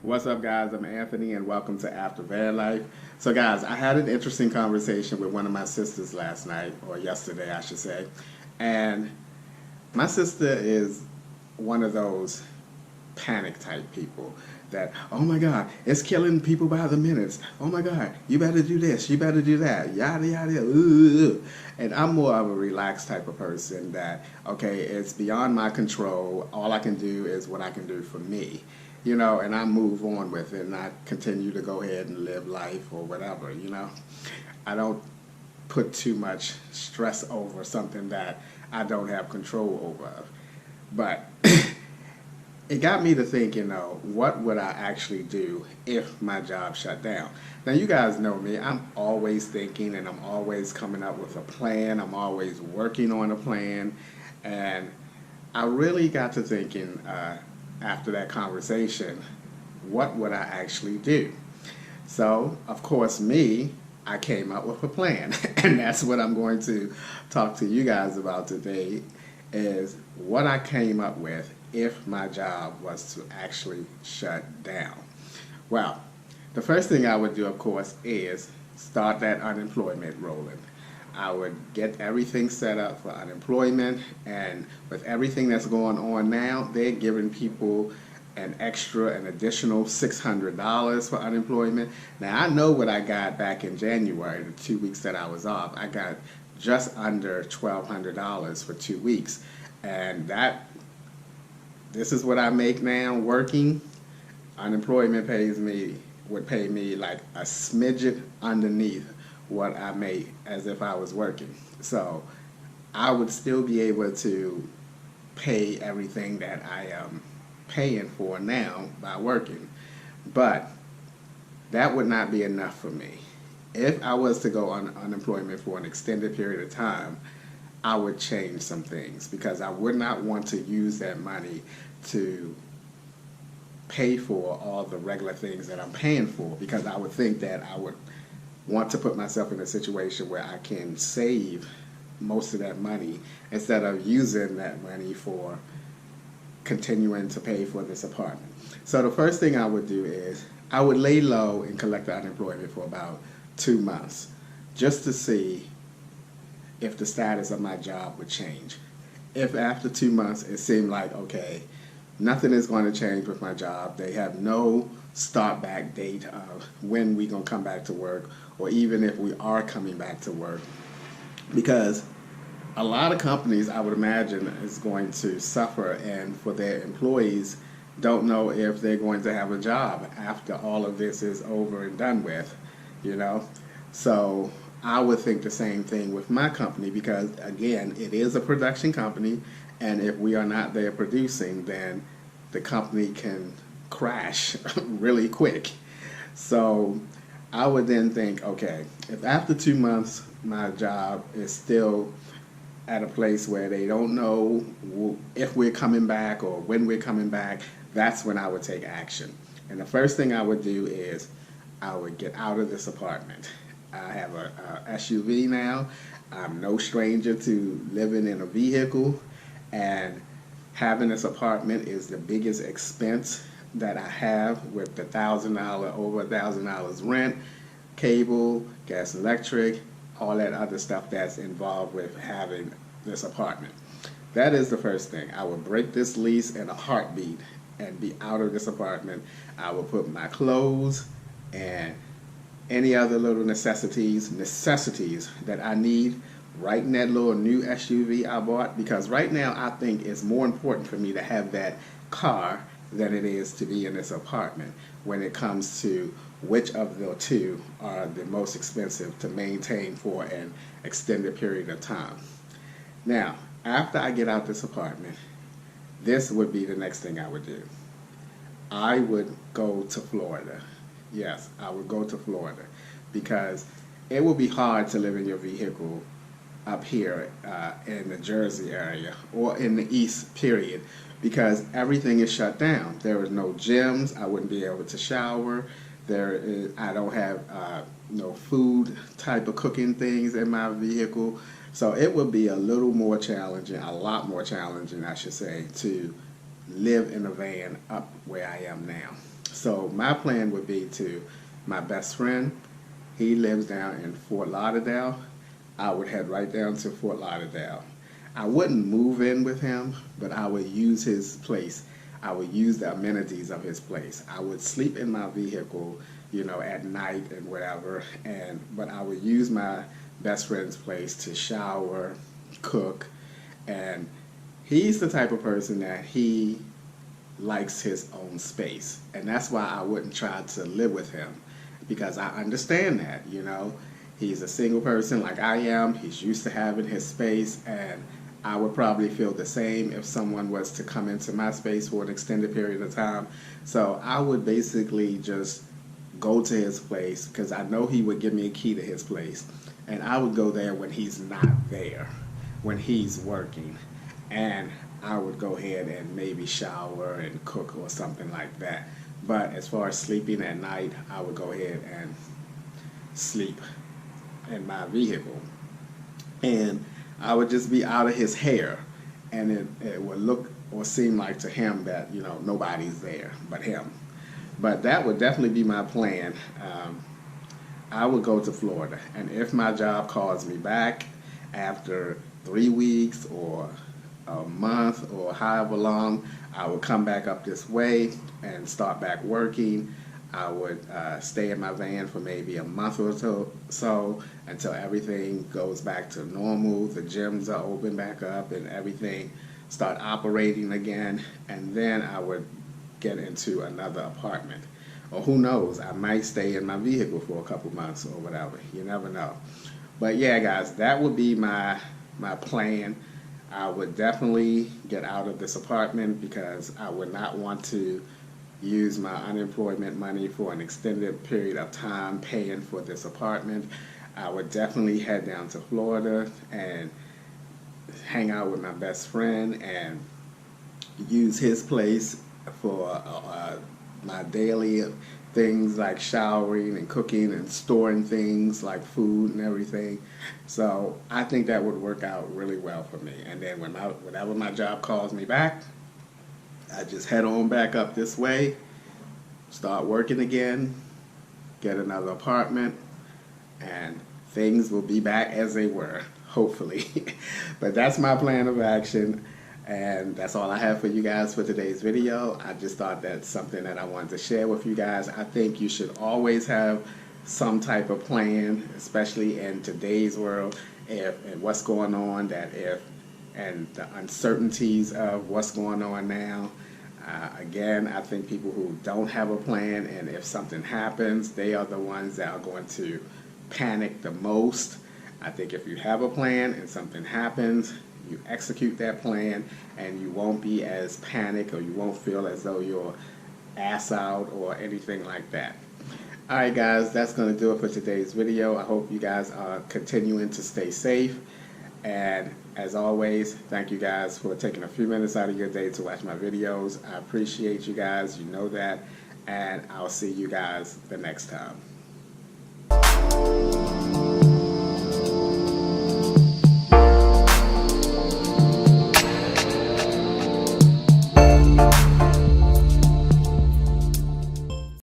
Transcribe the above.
What's up, guys? I'm Anthony, and welcome to After Van Life. So, guys, I had an interesting conversation with one of my sisters last night, or yesterday, I should say. And my sister is one of those panic type people that, oh my God, it's killing people by the minutes. Oh my God, you better do this, you better do that, yada, yada, yada. Ooh. And I'm more of a relaxed type of person that, okay, it's beyond my control. All I can do is what I can do for me, and I move on with it and I continue to go ahead and live life or whatever. I don't put too much stress over something that I don't have control over. But it got me to think, what would I actually do if my job shut down? Now, you guys know me. I'm always thinking and I'm always coming up with a plan. I'm always working on a plan. And I really got to thinking after that conversation, what would I actually do? So, of course, I came up with a plan. And that's what I'm going to talk to you guys about today is what I came up with if my job was to actually shut down. Well, the first thing I would do, of course, is start that unemployment rolling. I would get everything set up for unemployment, and with everything that's going on now, they're giving people an additional $600 for unemployment. Now, I know what I got back in January, the 2 weeks that I was off. I got just under $1,200 for 2 weeks. And this is what I make now working. Unemployment would pay me like a smidget underneath what I made as if I was working. So I would still be able to pay everything that I am paying for now by working. But that would not be enough for me. If I was to go on unemployment for an extended period of time, I would change some things because I would not want to use that money to pay for all the regular things that I'm paying for, because I would think that I would want to put myself in a situation where I can save most of that money instead of using that money for continuing to pay for this apartment. So the first thing I would do is I would lay low and collect the unemployment for about 2 months just to see if the status of my job would change. If after 2 months it seemed like, okay, nothing is going to change with my job, they have no start back date of when we're going to come back to work, or even if we are coming back to work, because a lot of companies, I would imagine, is going to suffer, and for their employees don't know if they're going to have a job after all of this is over and done with, So I would think the same thing with my company, because again, it is a production company, and if we are not there producing, then the company can crash really quick. So I would then think, okay, if after 2 months my job is still at a place where they don't know if we're coming back or when we're coming back, that's when I would take action. And the first thing I would do is I would get out of this apartment. I have a SUV now. I'm no stranger to living in a vehicle, and having this apartment is the biggest expense that I have, with the over $1,000 rent, cable, gas, electric, all that other stuff that's involved with having this apartment. That is the first thing. I would break this lease in a heartbeat and be out of this apartment. I will put my clothes and any other little necessities that I need right in that little new SUV I bought, because right now I think it's more important for me to have that car than it is to be in this apartment when it comes to which of the two are the most expensive to maintain for an extended period of time. Now, after I get out this apartment, this would be the next thing I would do. I would go to Florida. Yes, I would go to Florida, because it would be hard to live in your vehicle up here in the Jersey area or in the East, period, because everything is shut down. There is no gyms. I wouldn't be able to shower. I don't have no food type of cooking things in my vehicle. So it would be a little more challenging, a lot more challenging, I should say, to live in a van up where I am now. So my plan would be to, my best friend, he lives down in Fort Lauderdale. I would head right down to Fort Lauderdale. I wouldn't move in with him, but I would use his place. I would use the amenities of his place. I would sleep in my vehicle, you know, at night and whatever, but I would use my best friend's place to shower, cook, and he's the type of person that he likes his own space. And that's why I wouldn't try to live with him, because I understand that, you know. He's a single person like I am. He's used to having his space, and I would probably feel the same if someone was to come into my space for an extended period of time. So I would basically just go to his place, because I know he would give me a key to his place, and I would go there when he's not there, when he's working, and I would go ahead and maybe shower and cook or something like that. But as far as sleeping at night, I would go ahead and sleep in my vehicle, and I would just be out of his hair, and it would look or seem like to him that, you know, nobody's there but him. But that would definitely be my plan. I would go to Florida, and if my job calls me back after 3 weeks or a month or however long, I would come back up this way and start back working. I would stay in my van for maybe a month or so until everything goes back to normal. The gyms are open back up and everything start operating again, and then I would get into another apartment. Or who knows, I might stay in my vehicle for a couple months or whatever. You never know. But yeah, guys, that would be my plan. I would definitely get out of this apartment, because I would not want to use my unemployment money for an extended period of time paying for this apartment. I would definitely head down to Florida and hang out with my best friend and use his place for my daily things like showering and cooking and storing things like food and everything. So I think that would work out really well for me. And then whenever my job calls me back, I just head on back up this way, start working again, get another apartment, and things will be back as they were, hopefully. But that's my plan of action, and that's all I have for you guys for today's video. I just thought that's something that I wanted to share with you guys. I think you should always have some type of plan, especially in today's world, and what's going on, and the uncertainties of what's going on now. Again, I think people who don't have a plan, and if something happens, they are the ones that are going to panic the most. I think if you have a plan and something happens, you execute that plan, and you won't be as panicked, or you won't feel as though you're ass out or anything like that. Alright guys, that's going to do it for today's video. I hope you guys are continuing to stay safe, and as always, thank you guys for taking a few minutes out of your day to watch my videos. I appreciate you guys, you know that, and I'll see you guys the next time.